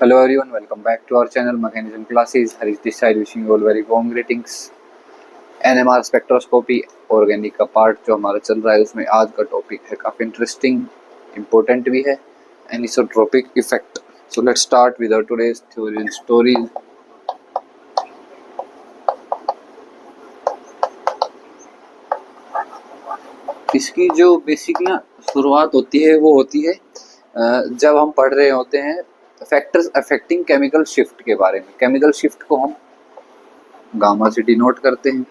Hello everyone, welcome back to our channel Mechanism Classes. Harish this side wishing you all very warm greetings. NMR spectroscopy organic का part जो हमारा चल रहा है उसमें आज का टॉपिक है काफ़ी इंटरेस्टिंग, इम्पोर्टेंट भी है, anisotropic effect. So let's start with our today's theory and story. इसकी जो बेसिक ना शुरुआत होती है वो होती है जब हम पढ़ रहे होते हैं फैक्टर्स अफेक्टिंग केमिकल शिफ्ट के बारे में. केमिकल शिफ्ट को हम गामा से डिनोट करते हैं.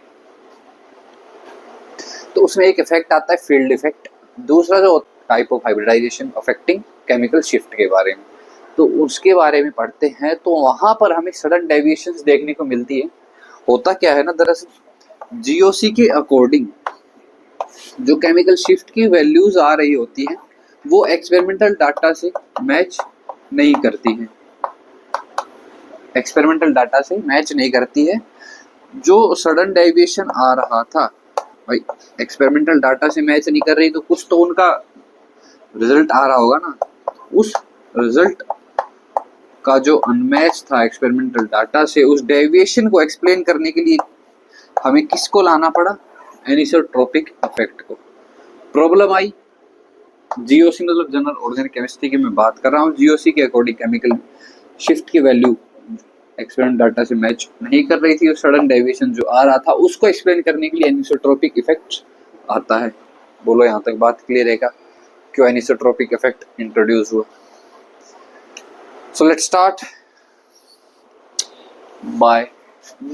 तो उसमें एक इफेक्ट आता है फील्ड इफेक्ट, दूसरा जो type of hybridization affecting chemical shift के बारे में. तो उसके बारे में पढ़ते हैं तो वहां पर हमें सडन डेविएशंस देखने को मिलती है. होता क्या है ना, दरअसल जीओसी के अकॉर्डिंग जो केमिकल शिफ्ट की वैल्यूज आ रही होती है वो एक्सपेरिमेंटल डाटा से मैच नहीं करती है. एक्सपेरिमेंटल डाटा से मैच नहीं करती है. जो सडन डेविएशन आ रहा था भाई एक्सपेरिमेंटल डाटा से मैच नहीं कर रही, तो कुछ तो उनका रिजल्ट आ रहा होगा ना. उस रिजल्ट का जो अनमैच था एक्सपेरिमेंटल डाटा से, उस डेविएशन को एक्सप्लेन करने के लिए हमें किसको लाना पड़ा? एनिसोट्रोपिक इफेक्ट को. प्रॉब्लम आई जीओसी मतलब जनरल ऑर्गेनिक केमिस्ट्री की मैं बात कर रहा हूँ. जीओसी के अकॉर्डिंग केमिकल शिफ्ट की वैल्यू एक्सपेरिमेंट डाटा से मैच नहीं कर रही थी और सडन डेविएशन जो आ रहा था उसको एक्सप्लेन करने के लिए एनिसोट्रोपिक इफेक्ट आता है. बोलो यहाँ तक बात क्लियर है क्या? क्यों एनिसोट्रोपिक इफेक्ट इंट्रोड्यूस हुआ? सो let's start by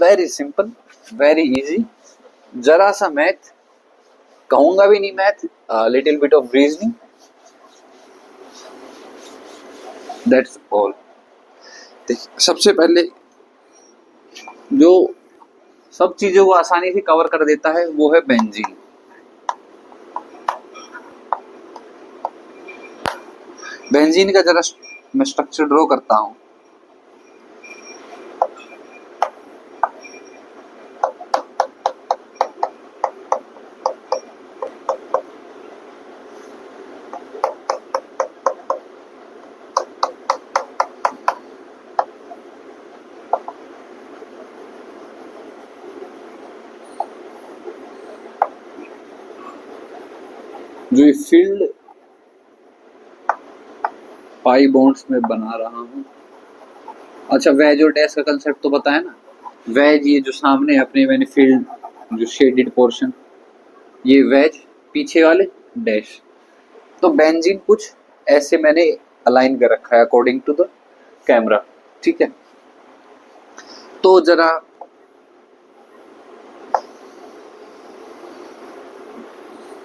very simple, very easy. जरा सा मैथ, कहूंगा भी नहीं math, little bit of reasoning, that's all. सबसे पहले जो सब चीजों को आसानी से कवर कर देता है वो है बेंजीन. बेंजीन का जरा मैं स्ट्रक्चर ड्रॉ करता हूं. जो ये फील्ड पाई बॉन्ड्स में बना रहा हूं. अच्छा, वेज और डैश का कंसेप्ट तो पता है ना. वेज ये जो सामने अपने मैंने फील्ड जो शेडेड पोर्शन, ये वेज, पीछे वाले डैश. तो बेंजीन कुछ ऐसे मैंने अलाइन कर रखा है अकॉर्डिंग टू द कैमरा. ठीक है, तो जरा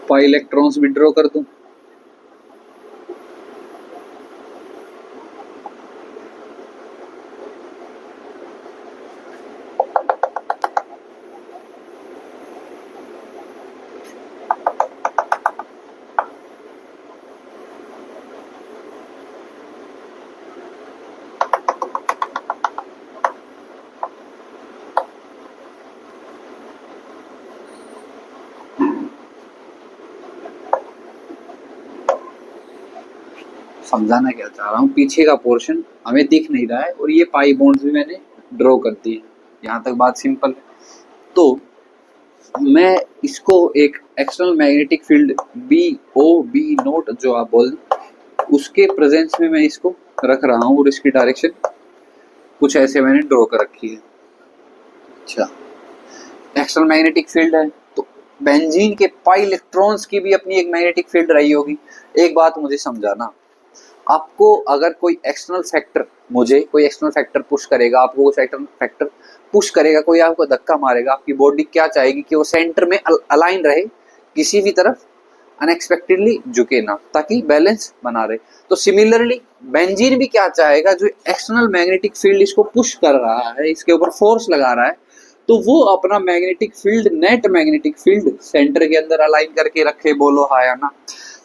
पाई इलेक्ट्रॉन्स भी ड्रॉ कर दूं. समझाना क्या चाह रहा हूँ, पीछे का पोर्शन हमें दिख नहीं रहा है और ये पाई बॉन्ड्स भी मैंने ड्रॉ कर दिए. यहाँ तक बात सिंपल है. तो मैं इसको एक external magnetic field B naught जो आप बोल उसके प्रेजेंस में मैं इसको रख रहा हूँ और इसकी डायरेक्शन कुछ ऐसे मैंने ड्रॉ कर रखी है. अच्छा, एक्सटर्नल मैग्नेटिक फील्ड है तो बेंजीन के पाई इलेक्ट्रॉन्स की भी अपनी एक मैग्नेटिक फील्ड रही होगी. एक बात मुझे समझाना, आपको अगर कोई एक्सटर्नल फैक्टर, मुझे कोई एक्सटर्नल फैक्टर पुश करेगा, आपको कोई एक्सटर्नल फैक्टर पुश करेगा, कोई आपको धक्का मारेगा, आपकी बॉडी क्या चाहेगी कि वो सेंटर में अलाइन रहे, किसी भी तरफ अनएक्सपेक्टेडली झुके ना, ताकि बैलेंस बना रहे. तो सिमिलरली बेंजीन भी क्या चाहेगा, जो एक्सटर्नल मैग्नेटिक फील्ड इसको पुश कर रहा है, इसके ऊपर फोर्स लगा रहा है, तो वो अपना magnetic field, net magnetic field centre के अंदर अलाइन करके रखे. बोलो हाँ या ना.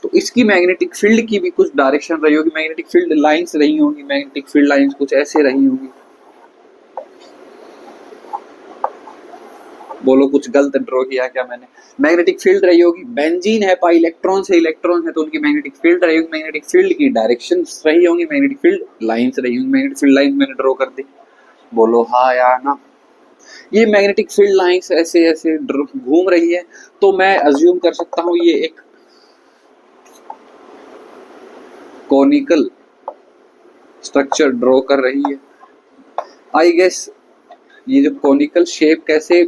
तो इसकी मैग्नेटिक फील्ड की भी कुछ डायरेक्शन रही होगी, मैग्नेटिक फील्ड लाइंस रही होंगी, मैग्नेटिक फील्ड लाइंस कुछ ऐसे रही होंगी. बोलो कुछ गलत ड्रॉ किया क्या मैंने? मैग्नेटिक फील्ड रही होगी, बेंजीन है, पाई इलेक्ट्रॉन है तो उनकी मैग्नेटिक फील्ड रही होगी, मैग्नेटिक फील्ड की डायरेक्शन रही होंगी, मैग्नेटिक फील्ड लाइंस रही होंगी, मैग्नेटिक फील्ड लाइन मैंने ड्रॉ कर दी। बोलो हाँ या ना। ये मैग्नेटिक फील्ड लाइंस ऐसे ऐसे घूम रही है, तो मैं अज्यूम कर सकता हूँ ये एक कॉनिकल स्ट्रक्चर ड्रॉ कर रही है। आई गेस ये जो कॉनिकल शेप कैसे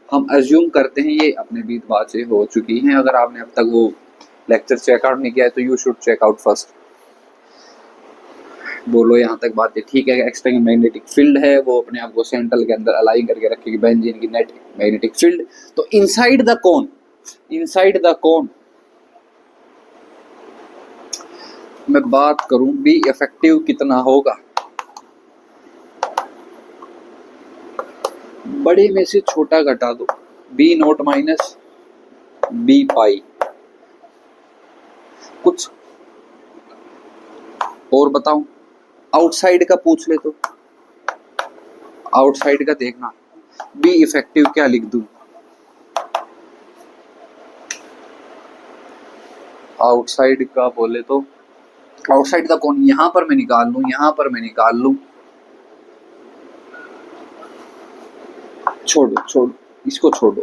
हम अज्यूम करते हैं, ये अपने बीच बातें हो चुकी हैं। अगर आपने अब तक वो लेक्चर चेकआउट नहीं किया है तो you should check out first. बोलो यहाँ तक बातें ठीक है? एक्सटर्नल मैग्नेटिक फील्ड है, वो अपने आप को सेंट्रल के अंदर अलाइन करके रखेगी बेंजीन की नेट मैग्नेटिक फील्ड। तो इनसाइड द कोन मैं बात करूं बी इफेक्टिव कितना होगा, बड़े में से छोटा घटा दो, बी नोट माइनस बी पाई। कुछ और बताऊं? आउटसाइड का पूछ ले तो आउटसाइड का देखना, बी इफेक्टिव क्या लिख दूं? आउटसाइड का बोले तो आउटसाइड का कौन, यहां पर मैं निकाल लूं, छोड़ो इसको छोड़ो।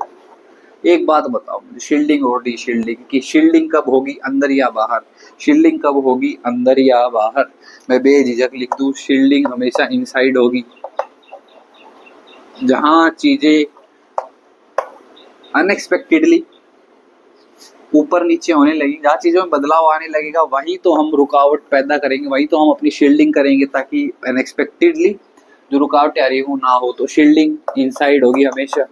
एक बात बताओ मुझे, शील्डिंग और डी शील्डिंग की शील्डिंग कब होगी, अंदर या बाहर? शील्डिंग कब होगी, अंदर या बाहर? मैं बेझिझक लिख दूं, शील्डिंग हमेशा इनसाइड होगी। जहां चीजें अनएक्सपेक्टेडली ऊपर नीचे होने लगी, जहाँ चीजों में बदलाव आने लगेगा, वहीं तो हम रुकावट पैदा करेंगे, वहीं तो हम अपनी शील्डिंग करेंगे, ताकि अनएक्सपेक्टेडली जो रुकावटें आ रही हो ना हो। तो शील्डिंग इनसाइड होगी हमेशा।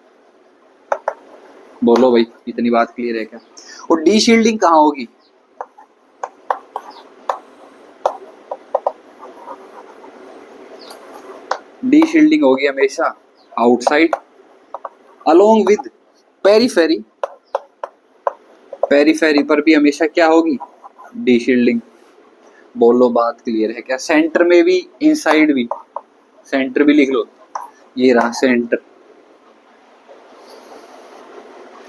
बोलो भाई, इतनी बात क्लियर है क्या? और डी शील्डिंग कहाँ होगी? डी शील्डिंग होगी हमेशा outside along with periphery. Periphery पर भी हमेशा क्या होगी? D shielding. बोलो बात क्लियर है क्या? सेंटर में भी इनसाइड भी, सेंटर भी लिख लो, ये रहा सेंटर।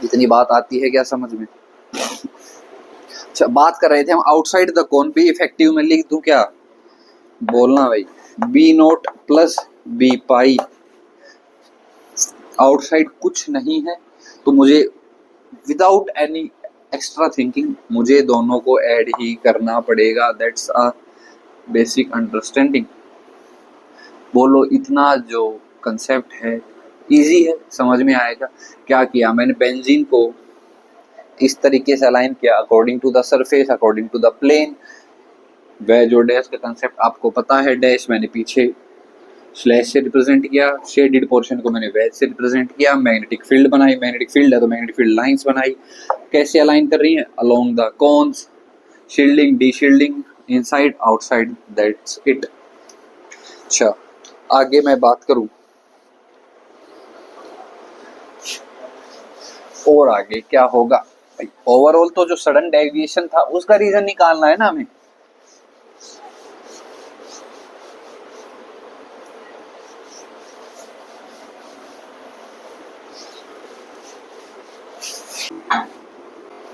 इतनी बात आती है क्या समझ में? अच्छा, बात कर रहे थे हम outside the cone, be effective में लिख दूं क्या? बोलना भाई, बी नोट प्लस बी पाई। आउटसाइड कुछ नहीं है, तो मुझे विदाउट एनी एक्स्ट्रा थिंकिंग मुझे दोनों को ऐड ही करना पड़ेगा। That's a basic understanding. बोलो, इतना जो कंसेप्ट है इजी है, समझ में आएगा। क्या किया मैंने, बेंजीन को इस तरीके से अलाइन किया according to the surface, according to the plane. वह जो डैश का कंसेप्ट आपको पता है, डैश मैंने पीछे स्लैश से रिप्रेजेंट किया, शेडेड पोर्शन को मैंने वैज से रिप्रेजेंट किया, मैग्नेटिक फील्ड बनाई, मैग्नेटिक फील्ड है तो मैग्नेटिक फील्ड लाइंस बनाई। कैसे अलाइन कर रही है? Along the cons, shielding D shielding, inside outside, that's it. अच्छा, आगे मैं बात करूं और आगे क्या होगा भाई? ओवरऑल तो जो सडन डेविएशन था उसका रीजन निकालना है ना हमें।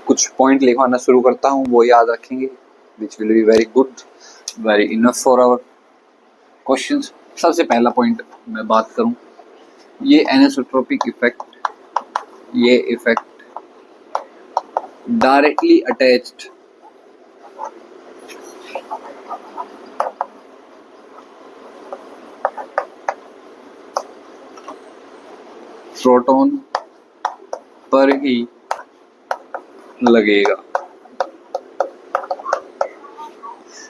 कुछ पॉइंट लिखवाना शुरू करता हूँ, वो याद रखेंगे, which will be very good, very enough for our questions. सबसे पहला पॉइंट मैं बात करूं, ये एनिसोट्रोपिक इफेक्ट, ये इफेक्ट डायरेक्टली अटैच्ड प्रोटॉन पर ही लगेगा।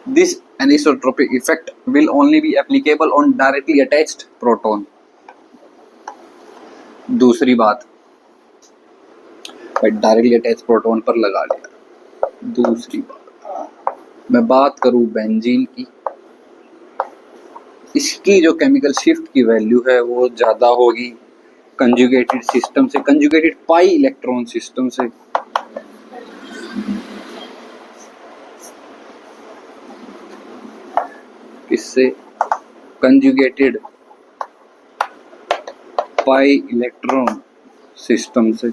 This anisotropic effect will only be applicable on directly attached proton. दूसरी बात, डायरेक्टली अटैच प्रोटॉन पर लगा लिया। दूसरी बात, मैं बात करूं बेंजीन की, इसकी जो केमिकल शिफ्ट की वैल्यू है वो ज़्यादा होगी कंजुगेटेड सिस्टम से, कंजुगेटेड पाई इलेक्ट्रॉन सिस्टम से। इससे कंजुगेटेड पाई इलेक्ट्रॉन सिस्टम से,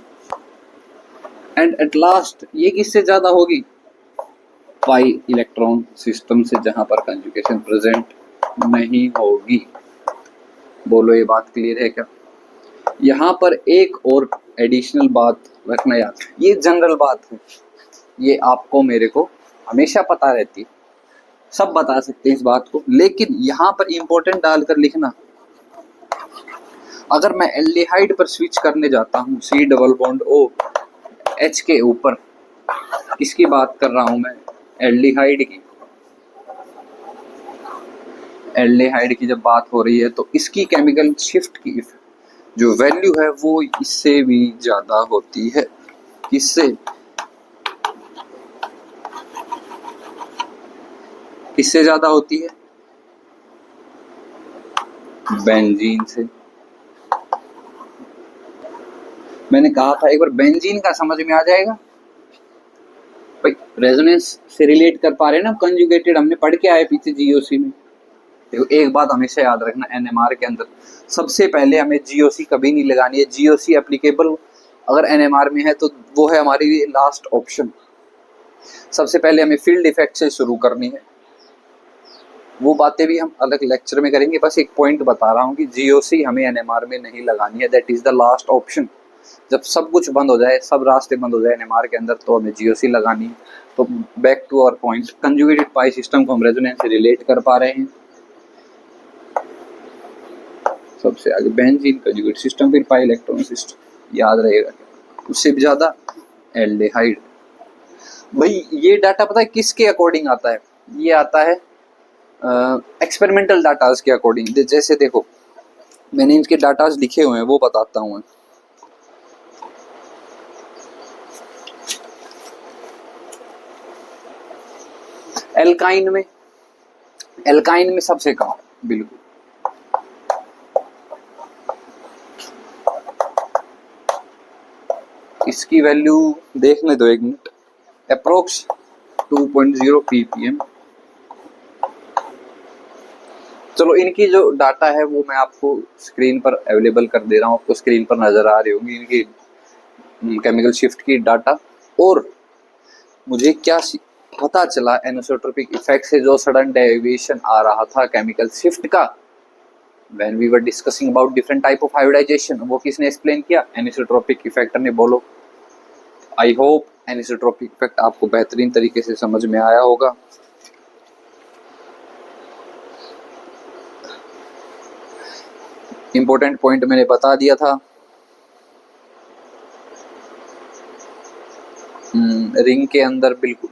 एंड एट लास्ट ये किससे ज्यादा होगी, पाई इलेक्ट्रॉन सिस्टम से, जहां पर कंजुगेशन प्रेजेंट नहीं होगी। बोलो ये बात क्लियर है क्या? यहाँ पर एक और एडिशनल बात रखना याद, ये जनरल बात है, ये आपको मेरे को हमेशा पता रहती है, सब बता सकते हैं इस बात को, लेकिन यहाँ पर इंपॉर्टेंट डालकर लिखना। अगर मैं एल्डिहाइड पर स्विच करने जाता हूँ, C double bond O H के ऊपर, किसकी बात कर रहा हूं मैं, एल्डिहाइड की। एल्डिहाइड की जब बात हो रही है तो इसकी केमिकल शिफ्ट की जो वैल्यू है वो इससे भी ज्यादा होती है। किससे? किससे ज्यादा होती है? बेंजीन से। मैंने कहा था एक बार बेंजीन का समझ में आ जाएगा भाई, रेजोनेंस से रिलेट कर पा रहे हैं ना, कंजुगेटेड हमने पढ़ के आए पीछे जीओसी में। देखो एक बात हमेशा याद रखना, एनएमआर के अंदर सबसे पहले हमें जीओसी कभी नहीं लगानी है। जीओसी एप्लीकेबल अगर एनएमआर में है तो वो है हमारी लास्ट ऑप्शन। सबसे पहले हमें फील्ड इफेक्ट से शुरू करनी है, वो बातें भी हम अलग लेक्चर में करेंगे। बस एक पॉइंट बता रहा हूँ कि जीओसी हमें एनएमआर में नहीं लगानी है, that is the last option. जब सब कुछ बंद हो जाए, सब रास्ते बंद हो जाए एनएमआर के अंदर, तो हमें जीओसी लगानी है। तो back to our point, conjugated pi system को हम रेजोनेंस से रिलेट कर पा रहे हैं। सबसे आगे बेंजीन कंजुगेट सिस्टम, फिर पाई इलेक्ट्रॉन सिस्टम, याद रहेगा। उससे भी ज्यादा एल्डिहाइड। भाई ये डाटा पता है किसके अकॉर्डिंग आता है? ये आता है एक्सपेरिमेंटल डाटाज के अकॉर्डिंग। जैसे देखो मैंने इनके डाटाज लिखे हुए हैं, वो बताता हूँ। एल्काइन में सबसे कम, बिल्कुल। इसकी वैल्यू देखने दो एक मिनट, अप्रोक्स 2.0 ppm। चलो इनकी जो डाटा है वो मैं आपको स्क्रीन पर अवेलेबल कर दे रहा हूँ, आपको स्क्रीन पर नजर आ रही होंगी इनकी केमिकल शिफ्ट की डाटा। और मुझे क्या पता चला एनिसोट्रोपिक इफेक्ट से, जो सडन डेविएशन आ रहा था केमिकल शिफ्ट का, when we were discussing about different type of hybridization, वो किसने एक्सप्लेन किया? एनिसोट्रोपिक इफेक्ट ने। बोलो आई होप एनिसोट्रोपिक इफेक्ट आपको बेहतरीन तरीके से समझ में आया होगा। इंपॉर्टेंट पॉइंट मैंने बता दिया था। रिंग के अंदर, बिल्कुल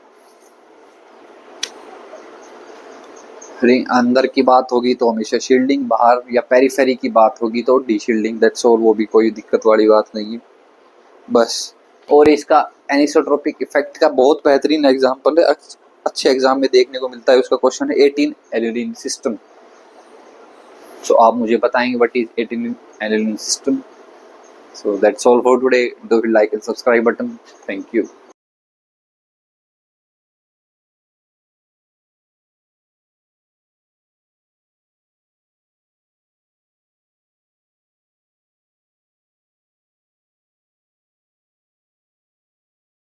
रिंग अंदर की बात होगी तो हमेशा शील्डिंग, बाहर या पेरिफेरी की बात होगी तो डी शील्डिंग, दैट्स ऑल। वो भी कोई दिक्कत वाली बात नहीं है बस। और इसका एनिसोट्रोपिक इफेक्ट का बहुत बेहतरीन एग्जांपल है, अच्छे एग्जाम में देखने को मिलता है। उसका क्वेश्चन है 18 एलिलीन सिस्टम। सो आप मुझे बताएंगे व्हाट इज 18 एलिलीन system. So that's all for today. Don't forget to like and subscribe button. Thank you.